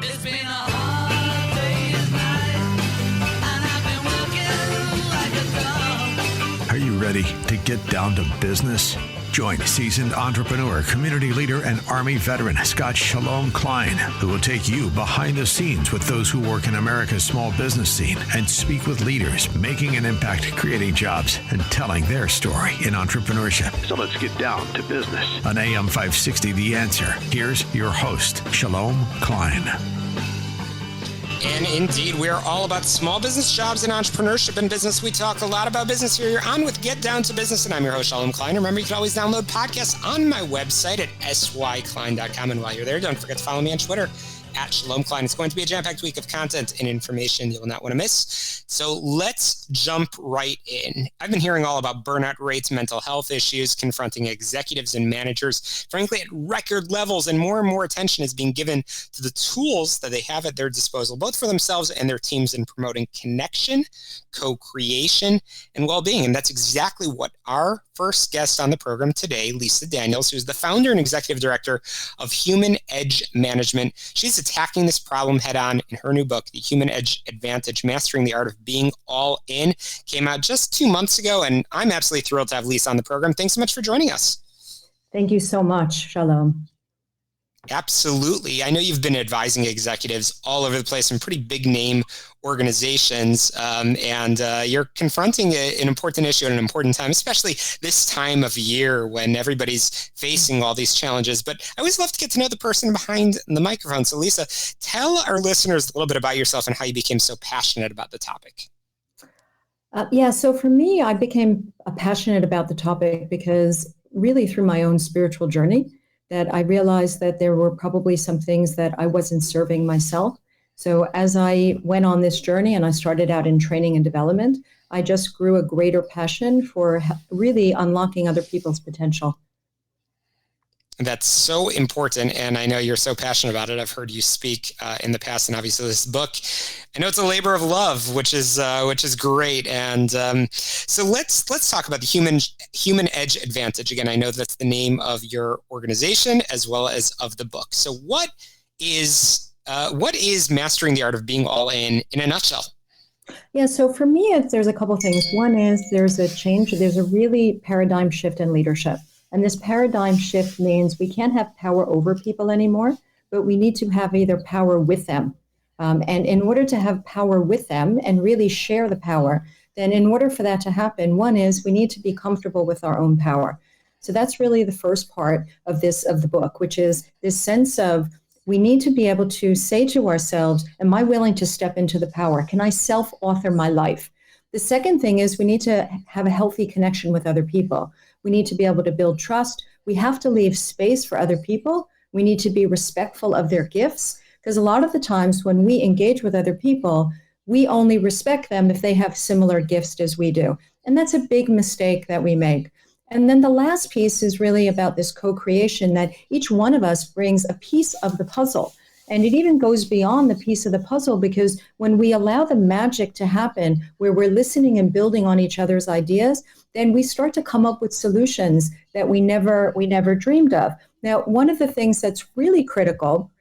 It's been a hard day's night, and I've been working like a dog. Are you ready to get down to business? Join seasoned entrepreneur, community leader, and Army veteran Scott Shalom Klein, who will take you behind the scenes with those who work in America's small business scene and speak with leaders making an impact, creating jobs, and telling their story in entrepreneurship. So let's get down to business. On AM 560, The Answer, here's your host, Shalom Klein. And indeed, we are all about small business, jobs, and entrepreneurship in business. We talk a lot about business here. You're on with Get Down to Business, and I'm your host, Shalom Klein. Remember, you can always download podcasts on my website at syklein.com. And while you're there, don't forget to follow me on Twitter at Shalom Klein. It's going to be a jam-packed week of content and information you will not want to miss. So let's jump right in. I've been hearing all about burnout rates, mental health issues, confronting executives and managers, frankly, at record levels, and more attention is being given to the tools that they have at their disposal, both for themselves and their teams in promoting connection, co-creation, and well-being. And that's exactly what our first guest on the program today, Lisa Danels, who's the founder and executive director of Human Edge Management. She's attacking this problem head-on in her new book, The Human Edge Advantage, Mastering the Art of Being All In. Came out just 2 months ago, and I'm absolutely thrilled to have Lisa on the program. Thanks so much for joining us. Thank you so much, Shalom. Absolutely. I know you've been advising executives all over the place, some pretty big name organizations, and you're confronting an important issue at an important time, especially this time of year when everybody's facing all these challenges. But I always love to get to know the person behind the microphone. So Lisa, tell our listeners a little bit about yourself and how you became so passionate about the topic. So for me, I became passionate about the topic because really through my own spiritual journey, that I realized that there were probably some things that I wasn't serving myself. So as I went on this journey and I started out in training and development, I just grew a greater passion for really unlocking other people's potential. That's so important, and I know you're so passionate about it. I've heard you speak in the past, and obviously this book, I know it's a labor of love, which is great. And so let's talk about the Human Edge Advantage. Again, I know that's the name of your organization as well as of the book. So what is Mastering the Art of Being All In a nutshell? Yeah, so for me, there's a couple things. One is there's a really paradigm shift in leadership. And this paradigm shift means we can't have power over people anymore, but we need to have either power with them. And in order to have power with them and really share the power, then in order for that to happen, one is we need to be comfortable with our own power. So that's really the first part of the book, which is this sense of we need to be able to say to ourselves, am I willing to step into the power? Can I self-author my life? The second thing is we need to have a healthy connection with other people. We need to be able to build trust. We have to leave space for other people. We need to be respectful of their gifts, because a lot of the times when we engage with other people, we only respect them if they have similar gifts as we do. And that's a big mistake that we make. And then the last piece is really about this co-creation, that each one of us brings a piece of the puzzle. And it even goes beyond the piece of the puzzle, because when we allow the magic to happen, where we're listening and building on each other's ideas, then we start to come up with solutions that we never dreamed of. Now, one of the things that's really critical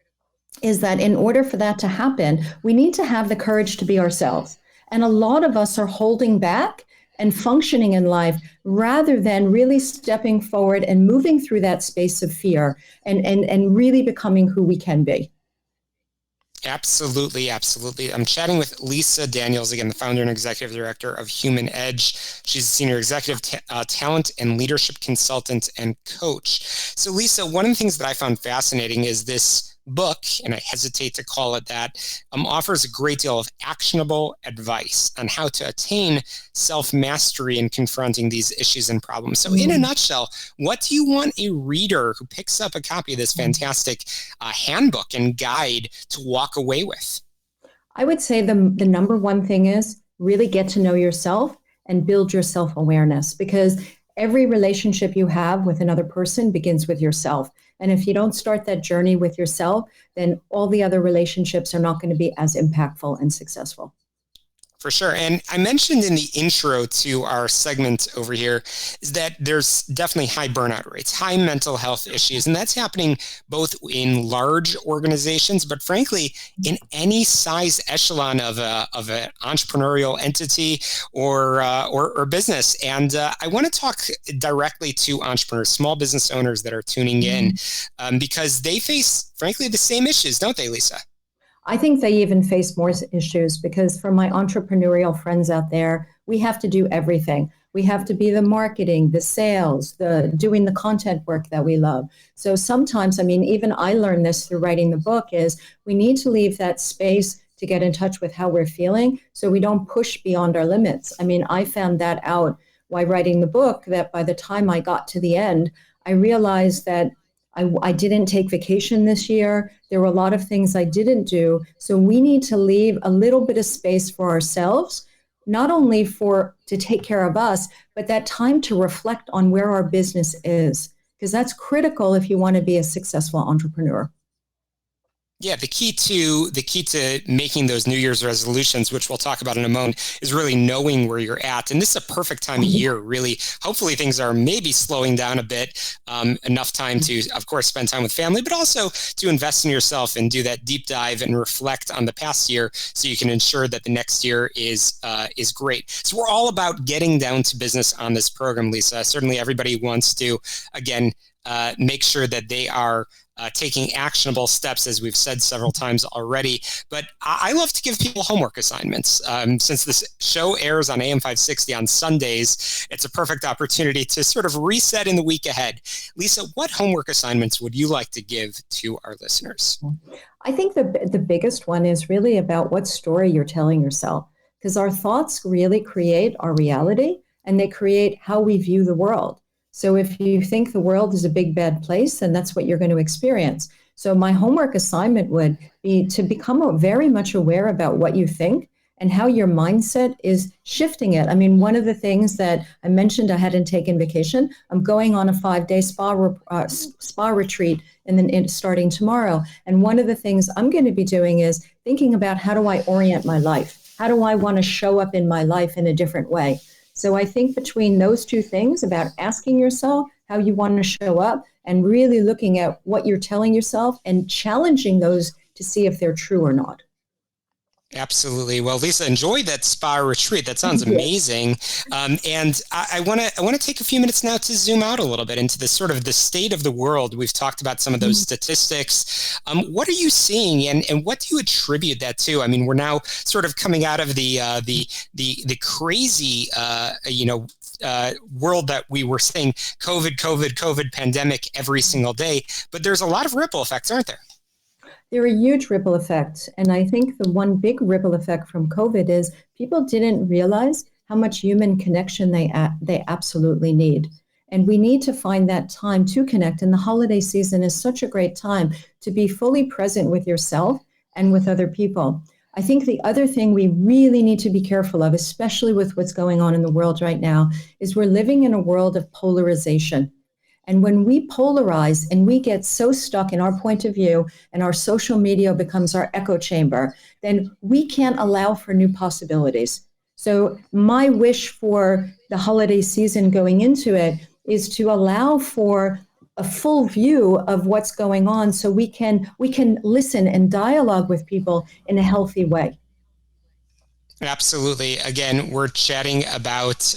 is that in order for that to happen, we need to have the courage to be ourselves. And a lot of us are holding back and functioning in life rather than really stepping forward and moving through that space of fear and really becoming who we can be. Absolutely. I'm chatting with Lisa Danels, again, the founder and executive director of Human Edge. She's a senior executive talent and leadership consultant and coach. So Lisa, one of the things that I found fascinating is this book, and I hesitate to call it that, offers a great deal of actionable advice on how to attain self-mastery in confronting these issues and problems. So in a nutshell, what do you want a reader who picks up a copy of this fantastic handbook and guide to walk away with? I would say the number one thing is really get to know yourself and build your self-awareness, because every relationship you have with another person begins with yourself. And if you don't start that journey with yourself, then all the other relationships are not going to be as impactful and successful. For sure. And I mentioned in the intro to our segment over here is that there's definitely high burnout rates, high mental health issues, and that's happening both in large organizations, but frankly, in any size echelon of an entrepreneurial entity or business. And I want to talk directly to entrepreneurs, small business owners that are tuning in, because they face, frankly, the same issues, don't they, Lisa? I think they even face more issues because for my entrepreneurial friends out there, we have to do everything. We have to be the marketing, the sales, the doing the content work that we love. So sometimes, I mean, even I learned this through writing the book is we need to leave that space to get in touch with how we're feeling so we don't push beyond our limits. I mean, I found that out while writing the book that by the time I got to the end, I realized that I didn't take vacation this year. There were a lot of things I didn't do. So we need to leave a little bit of space for ourselves, not only to take care of us, but that time to reflect on where our business is, because that's critical if you want to be a successful entrepreneur. Yeah, the key to making those New Year's resolutions, which we'll talk about in a moment, is really knowing where you're at. And this is a perfect time of year, really. Hopefully things are maybe slowing down a bit, enough time to, of course, spend time with family, but also to invest in yourself and do that deep dive and reflect on the past year so you can ensure that the next year is great. So we're all about getting down to business on this program, Lisa. Certainly everybody wants to, again, make sure that they are taking actionable steps, as we've said several times already. But I love to give people homework assignments. Since this show airs on AM 560 on Sundays, it's a perfect opportunity to sort of reset in the week ahead. Lisa, what homework assignments would you like to give to our listeners? I think the biggest one is really about what story you're telling yourself, because our thoughts really create our reality and they create how we view the world. So if you think the world is a big bad place, then that's what you're going to experience. So my homework assignment would be to become very much aware about what you think and how your mindset is shifting it. I mean, one of the things that I mentioned, I hadn't taken vacation. I'm going on a 5-day spa retreat starting tomorrow. And one of the things I'm going to be doing is thinking about how do I orient my life? How do I want to show up in my life in a different way? So I think between those two things about asking yourself how you want to show up and really looking at what you're telling yourself and challenging those to see if they're true or not. Absolutely. Well, Lisa, enjoy that spa retreat. That sounds amazing. And I want to take a few minutes now to zoom out a little bit into the sort of the state of the world. We've talked about some of those statistics. What are you seeing, and what do you attribute that to? I mean, we're now sort of coming out of the crazy world that we were saying COVID pandemic every single day, but there's a lot of ripple effects, aren't there? There are huge ripple effects. And I think the one big ripple effect from COVID is people didn't realize how much human connection they absolutely need. And we need to find that time to connect. And the holiday season is such a great time to be fully present with yourself and with other people. I think the other thing we really need to be careful of, especially with what's going on in the world right now, is we're living in a world of polarization. And when we polarize and we get so stuck in our point of view and our social media becomes our echo chamber, then we can't allow for new possibilities. So my wish for the holiday season going into it is to allow for a full view of what's going on so we can listen and dialogue with people in a healthy way. Absolutely. Again, we're chatting about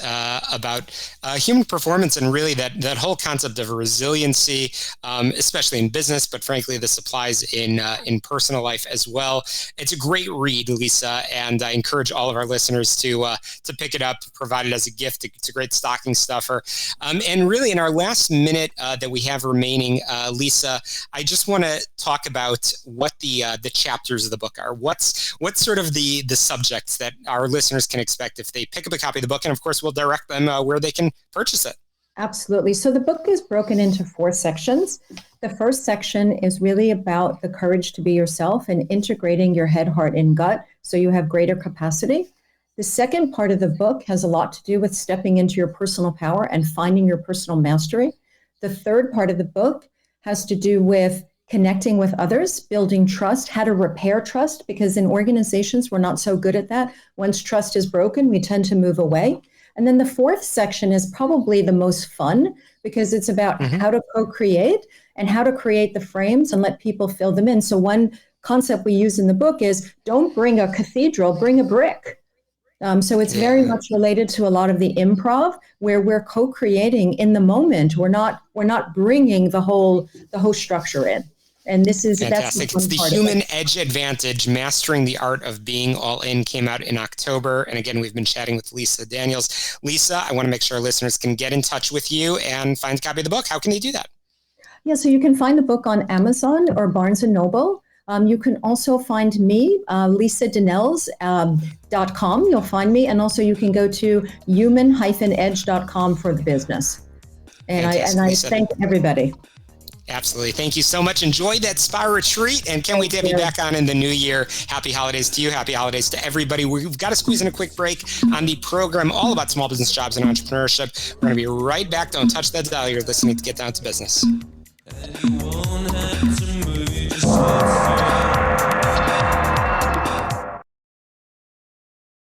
human performance and really that whole concept of resiliency, especially in business, but frankly, this applies in personal life as well. It's a great read, Lisa, and I encourage all of our listeners to pick it up, provide it as a gift. It's a great stocking stuffer. And really, in our last minute that we have remaining, Lisa, I just want to talk about what the chapters of the book are. What's sort of the subjects that our listeners can expect if they pick up a copy of the book, and of course we'll direct them where they can purchase it. Absolutely. So the book is broken into 4 sections. The first section is really about the courage to be yourself and integrating your head, heart, and gut so you have greater capacity. The second part of the book has a lot to do with stepping into your personal power and finding your personal mastery. The third part of the book has to do with connecting with others, building trust, how to repair trust, because in organizations, we're not so good at that. Once trust is broken, we tend to move away. And then the fourth section is probably the most fun because it's about how to co-create and how to create the frames and let people fill them in. So one concept we use in the book is don't bring a cathedral, bring a brick. So it's very much related to a lot of the improv where we're co-creating in the moment. We're not bringing the whole structure in. And this is fantastic. It's the human edge advantage, mastering the art of being all in, came out in October. And again, we've been chatting with Lisa Danels. Lisa, I want to make sure our listeners can get in touch with you and find a copy of the book. How can they do that? Yeah, so you can find the book on Amazon or Barnes & Noble. You can also find me, lisadanels.com. You'll find me. And also you can go to human-edge.com for the business. And I thank everybody. Absolutely. Thank you so much. Enjoy that spa retreat and can't wait to have you back on in the new year. Happy holidays to you. Happy holidays to everybody. We've got to squeeze in a quick break on the program all about small business jobs and entrepreneurship. We're going to be right back. Don't touch that dial. You're listening to Get Down to Business.